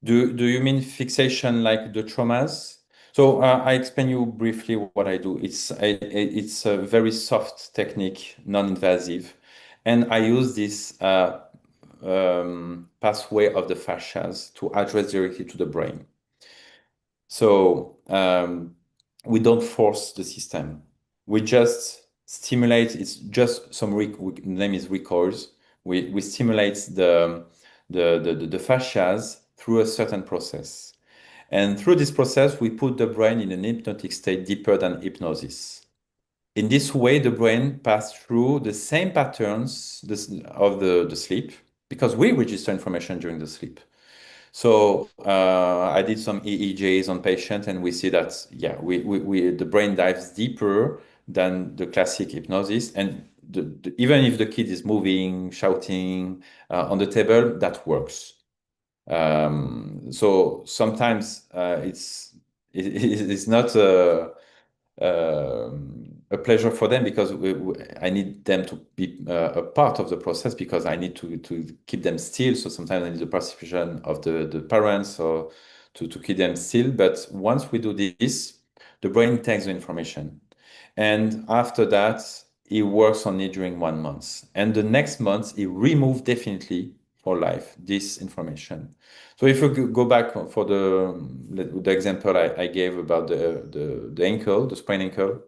you mean fixation like the traumas? So I explain you briefly what I do. It's a very soft technique, non-invasive, and I use this pathway of the fascias to address directly to the brain. So we don't force the system. We just stimulate. It's just some name is recoils. We stimulate the fascias through a certain process. And through this process, we put the brain in an hypnotic state deeper than hypnosis. In this way, the brain passes through the same patterns of the sleep because we register information during the sleep. So I did some EEGs on patients, and we see that yeah, the brain dives deeper than the classic hypnosis, and even if the kid is moving, shouting on the table, that works. So sometimes it's not a pleasure for them because I need them to be a part of the process because I need to keep them still. So sometimes I need the participation of the parents or to keep them still. But once we do this, the brain takes the information. And after that, it works on it during 1 month. And the next month, it removes definitely for life this information. So if you go back for the example I gave about the ankle, the sprained ankle,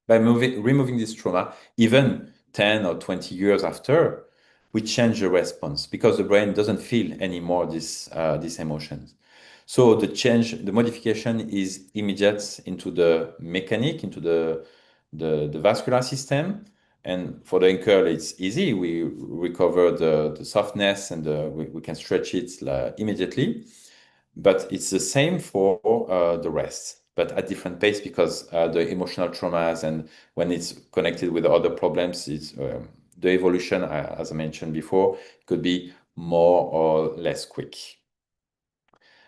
by removing this trauma, even 10 or 20 years after, we change the response because the brain doesn't feel anymore these emotions. So the modification is immediate into the mechanic, into the vascular system. And for the ankle, it's easy. We recover the softness and we can stretch it immediately. But it's the same for the rest, but at different pace because the emotional traumas and when it's connected with other problems, it's the evolution, as I mentioned before, could be more or less quick.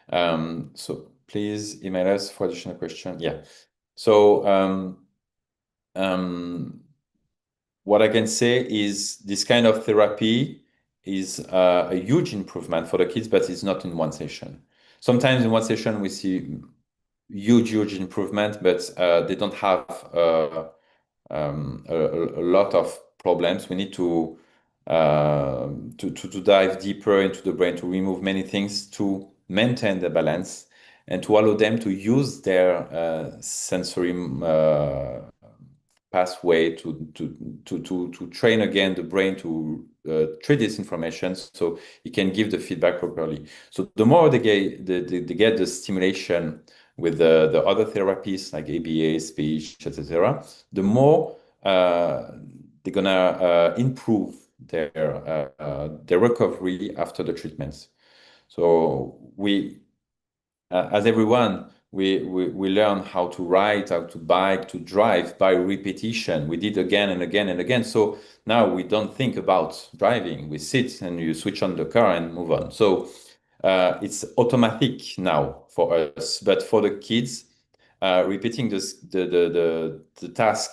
So please email us for additional question. Yeah. So what I can say is this kind of therapy is a huge improvement for the kids, but it's not in one session. Sometimes in one session we see huge improvement, but they don't have a lot of problems. We need to dive deeper into the brain to remove many things to maintain the balance and to allow them to use their sensory pathway to train again the brain to treat this information so it can give the feedback properly. So the more they get the stimulation with the other therapies like ABA, speech, etc., the more they're gonna improve their recovery after the treatments. So as everyone, we learn how to ride, how to bike, to drive by repetition. We did again and again and again. So now we don't think about driving. We sit and you switch on the car and move on. So it's automatic now for us. But for the kids, repeating the task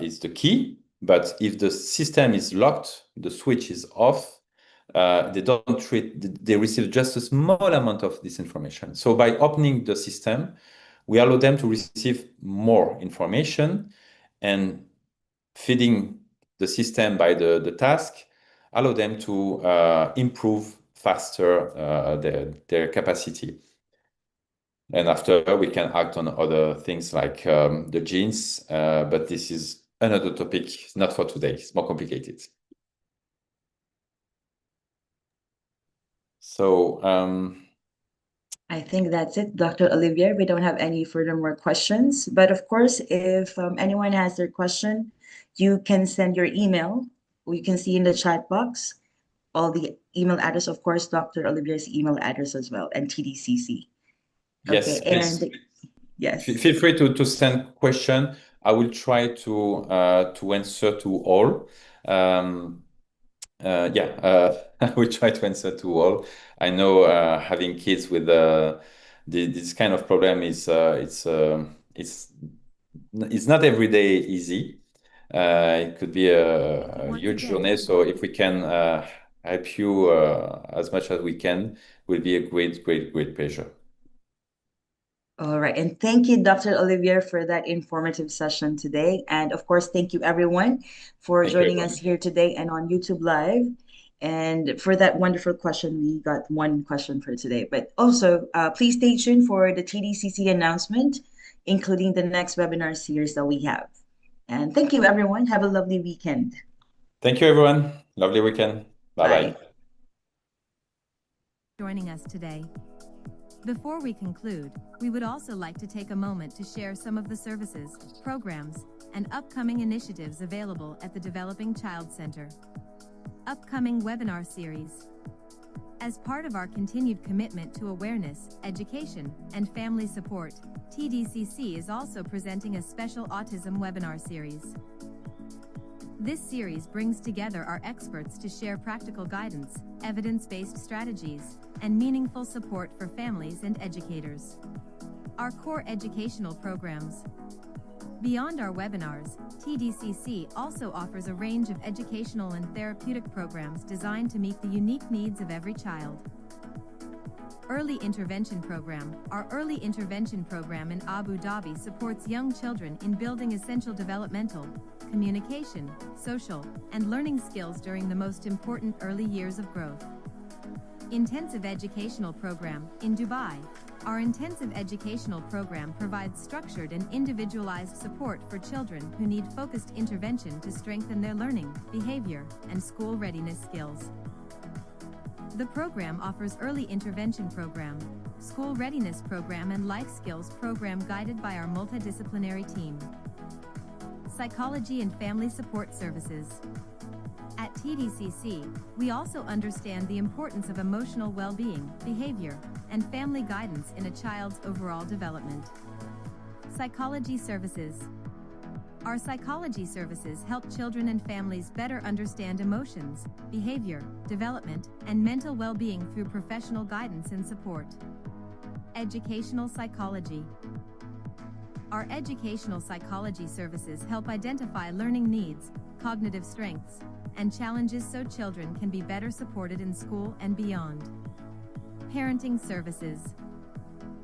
is the key. But if the system is locked, the switch is off, they receive just a small amount of this information. So by opening the system, we allow them to receive more information, and feeding the system by the task allow them to improve faster their capacity. And after, we can act on other things like the genes, but this is another topic, not for today. It's more complicated. So I think that's it, Dr. Olivier. We don't have any further more questions. But of course, if anyone has their question, you can send your email. You can see in the chat box all the email address, of course, Dr. Olivier's email address as well, and TDCC. yes, Okay, please. and yes. Feel free to send question. I will try to answer to all. I will try to answer to all. I know having kids with this kind of problem is it's not every day easy. It could be a huge journey. So if we can help you as much as we can, will be a great pleasure. All right. And thank you, Dr. Olivier, for that informative session today. And of course, thank you everyone for joining us here today and on YouTube Live. And for that wonderful question, we got one question for today. But also, please stay tuned for the TDCC announcement, including the next webinar series that we have. And thank you, everyone. Have a lovely weekend. Thank you, everyone. Lovely weekend. Bye-bye. Bye. Joining us today. Before we conclude, we would also like to take a moment to share some of the services, programs, and upcoming initiatives available at the Developing Child Center. Upcoming webinar series. As part of our continued commitment to awareness, education, and family support, TDCC is also presenting a special autism webinar series. This series brings together our experts to share practical guidance, evidence-based strategies, and meaningful support for families and educators. Our core educational programs. Beyond our webinars, TDCC also offers a range of educational and therapeutic programs designed to meet the unique needs of every child. Early Intervention Program. Our Early Intervention Program in Abu Dhabi supports young children in building essential developmental, communication, social, and learning skills during the most important early years of growth. Intensive Educational Program in Dubai. Our intensive educational program provides structured and individualized support for children who need focused intervention to strengthen their learning, behavior, and school readiness skills. The program offers Early Intervention Program, School Readiness Program, and Life Skills Program guided by our multidisciplinary team. Psychology and Family Support Services. At TDCC, we also understand the importance of emotional well-being, behavior, and family guidance in a child's overall development. Psychology Services. Our psychology services help children and families better understand emotions, behavior, development, and mental well-being through professional guidance and support. Educational Psychology. Our educational psychology services help identify learning needs, cognitive strengths, and challenges so children can be better supported in school and beyond. Parenting Services.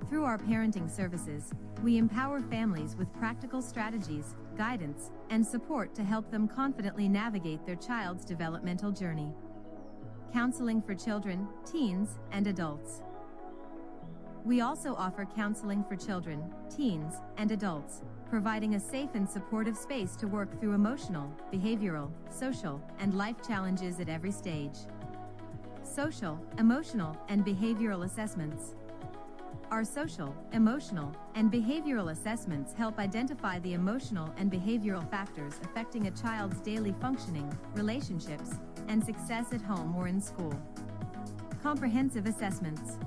Through our parenting services, we empower families with practical strategies, guidance, and support to help them confidently navigate their child's developmental journey. Counseling for children, teens, and adults. We also offer counseling for children, teens, and adults, providing a safe and supportive space to work through emotional, behavioral, social, and life challenges at every stage. Social, emotional, and behavioral assessments. Our social, emotional, and behavioral assessments help identify the emotional and behavioral factors affecting a child's daily functioning, relationships, and success at home or in school. Comprehensive assessments.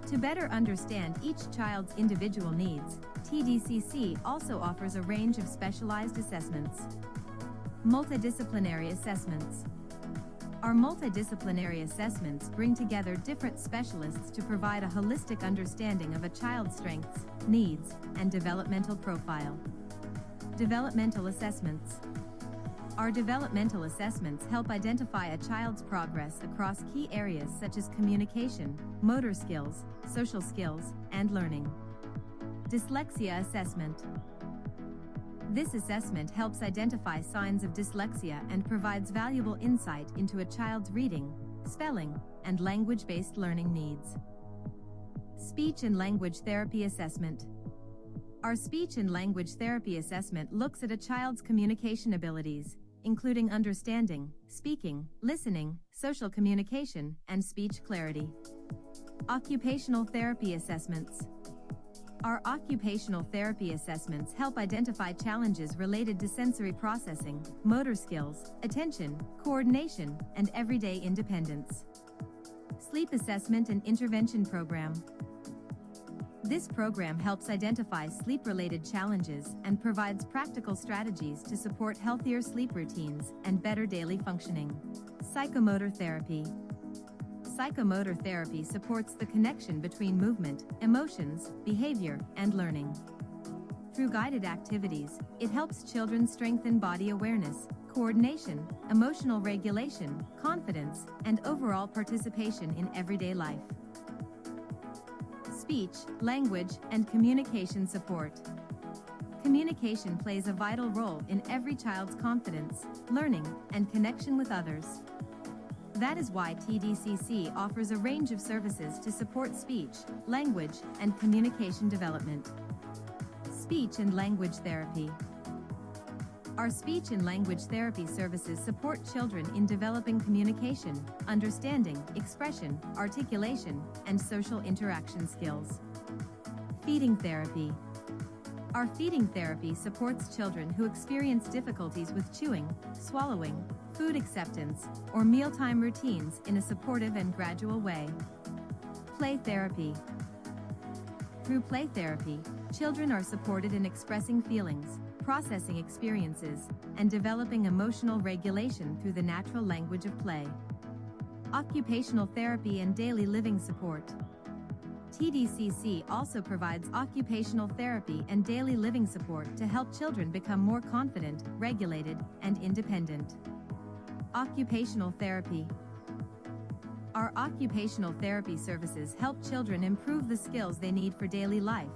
To better understand each child's individual needs, TDCC also offers a range of specialized assessments. Multidisciplinary assessments. Our multidisciplinary assessments bring together different specialists to provide a holistic understanding of a child's strengths, needs, and developmental profile. Developmental assessments. Our developmental assessments help identify a child's progress across key areas such as communication, motor skills, social skills, and learning. Dyslexia assessment. This assessment helps identify signs of dyslexia and provides valuable insight into a child's reading, spelling, and language-based learning needs. Speech and language therapy assessment. Our speech and language therapy assessment looks at a child's communication abilities, including understanding, speaking, listening, social communication, and speech clarity. Occupational therapy assessments. Our occupational therapy assessments help identify challenges related to sensory processing, motor skills, attention, coordination, and everyday independence. Sleep assessment and intervention program. This program helps identify sleep-related challenges and provides practical strategies to support healthier sleep routines and better daily functioning. Psychomotor therapy. Psychomotor therapy supports the connection between movement, emotions, behavior, and learning. Through guided activities, it helps children strengthen body awareness, coordination, emotional regulation, confidence, and overall participation in everyday life. Speech, language, and communication support. Communication plays a vital role in every child's confidence, learning, and connection with others. That is why TDCC offers a range of services to support speech, language, and communication development. Speech and language therapy. Our speech and language therapy services support children in developing communication, understanding, expression, articulation, and social interaction skills. Feeding therapy. Our feeding therapy supports children who experience difficulties with chewing, swallowing, food acceptance, or mealtime routines in a supportive and gradual way. Play therapy. Through play therapy, children are supported in expressing feelings, processing experiences, and developing emotional regulation through the natural language of play. Occupational therapy and daily living support. TDCC also provides occupational therapy and daily living support to help children become more confident, regulated, and independent. Occupational therapy. Our occupational therapy services help children improve the skills they need for daily life,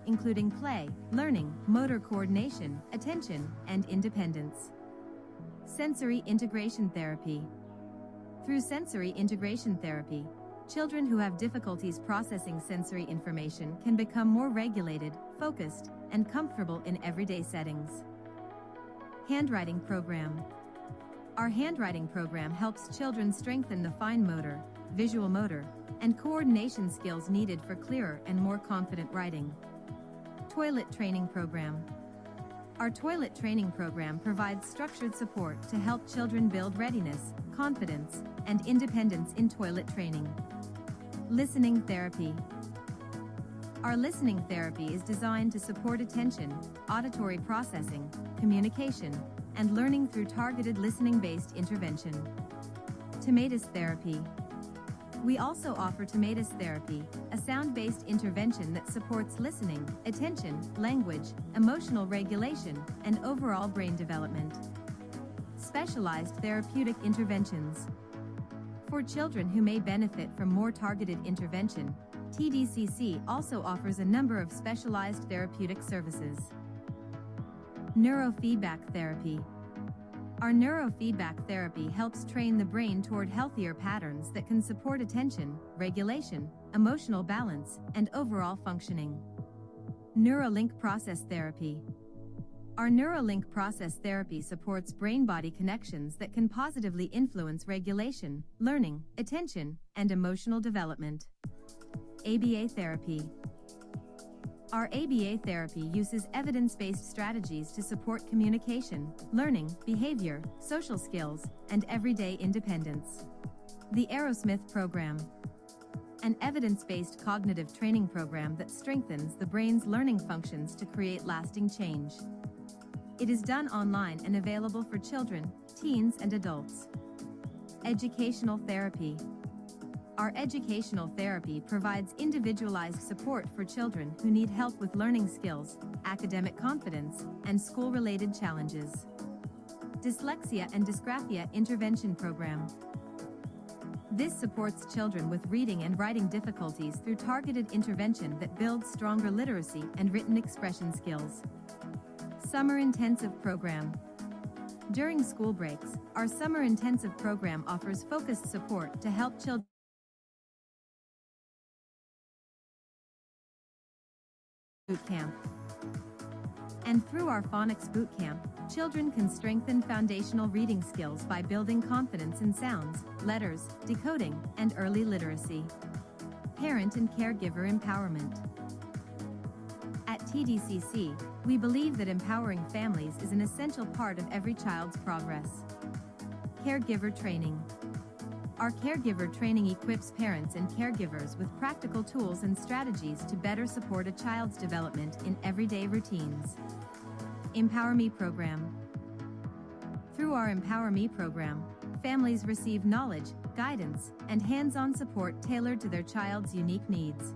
including play, learning, motor coordination, attention, and independence. Sensory integration therapy. Through sensory integration therapy, children who have difficulties processing sensory information can become more regulated, focused, and comfortable in everyday settings. Handwriting program. Our handwriting program helps children strengthen the fine motor, visual motor, and coordination skills needed for clearer and more confident writing. Toilet training program. Our toilet training program provides structured support to help children build readiness, confidence, and independence in toilet training. Listening therapy. Our listening therapy is designed to support attention, auditory processing, communication, and learning through targeted listening-based intervention. Tomatis therapy. We also offer tomatis therapy, a sound-based intervention that supports listening, attention, language, emotional regulation, and overall brain development. Specialized therapeutic interventions. For children who may benefit from more targeted intervention, TDCC also offers a number of specialized therapeutic services. Neurofeedback therapy. Our neurofeedback therapy helps train the brain toward healthier patterns that can support attention, regulation, emotional balance, and overall functioning. Neurolink process therapy. Our Neurolink process therapy supports brain-body connections that can positively influence regulation, learning, attention, and emotional development. ABA therapy. Our ABA therapy uses evidence-based strategies to support communication, learning, behavior, social skills, and everyday independence. The Aerosmith program. An evidence-based cognitive training program that strengthens the brain's learning functions to create lasting change. It is done online and available for children, teens, and adults. Educational therapy. Our educational therapy provides individualized support for children who need help with learning skills, academic confidence, and school-related challenges. Dyslexia and Dysgraphia Intervention Program. This supports children with reading and writing difficulties through targeted intervention that builds stronger literacy and written expression skills. Summer Intensive Program. During school breaks, our Summer Intensive Program offers focused support to help children boot camp. And through our phonics boot camp, children can strengthen foundational reading skills by building confidence in sounds, letters, decoding, and early literacy. Parent and caregiver empowerment. At TDCC, we believe that empowering families is an essential part of every child's progress. Caregiver training. Our caregiver training equips parents and caregivers with practical tools and strategies to better support a child's development in everyday routines. Empower Me program. Through our Empower Me program, families receive knowledge, guidance, and hands-on support tailored to their child's unique needs.